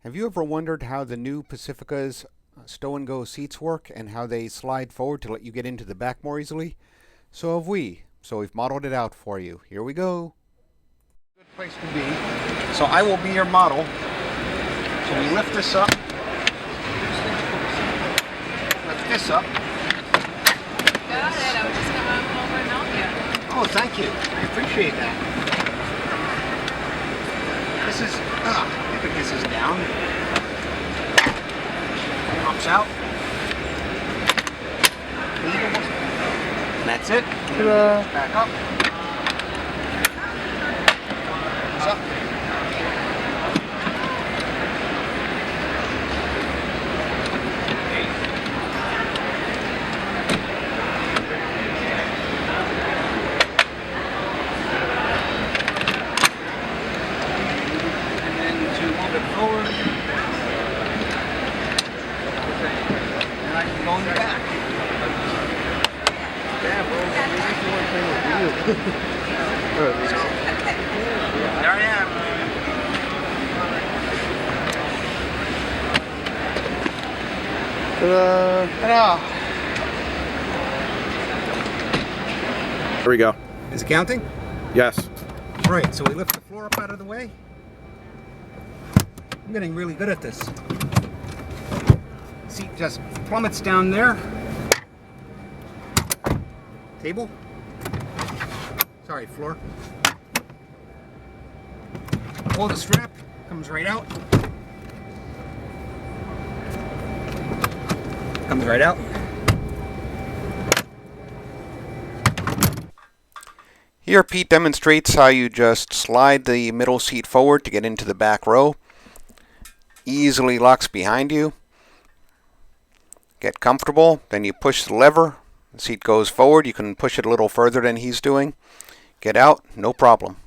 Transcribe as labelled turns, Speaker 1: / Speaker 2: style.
Speaker 1: Have you ever wondered how the new Pacifica's stow and go seats work and how they slide forward to let you get into the back more easily? So have we. So we've modeled it out for you. Here we go. Good place to be. So I will be your model. So we lift this up. Lift this up.
Speaker 2: Got it. I was just going to come over and help you.
Speaker 1: Oh, thank you. I appreciate that. This is, I think this is down. Pops out. And that's it. Back up. It's up. Forward, and I can go in the back. Yeah, bro. There I am. Ta-da!
Speaker 3: Here we go.
Speaker 1: Is it counting?
Speaker 3: Yes.
Speaker 1: Right, so we lift the floor up out of the way. I'm getting really good at this. Seat just plummets down there. Table. Sorry, floor. Pull the strap, comes right out. Comes right out. Here Pete demonstrates how you just slide the middle seat forward to get into the back row. Easily locks behind you. Get comfortable, then you push the lever, the seat goes forward. You can push it a little further than he's doing. Get out, no problem.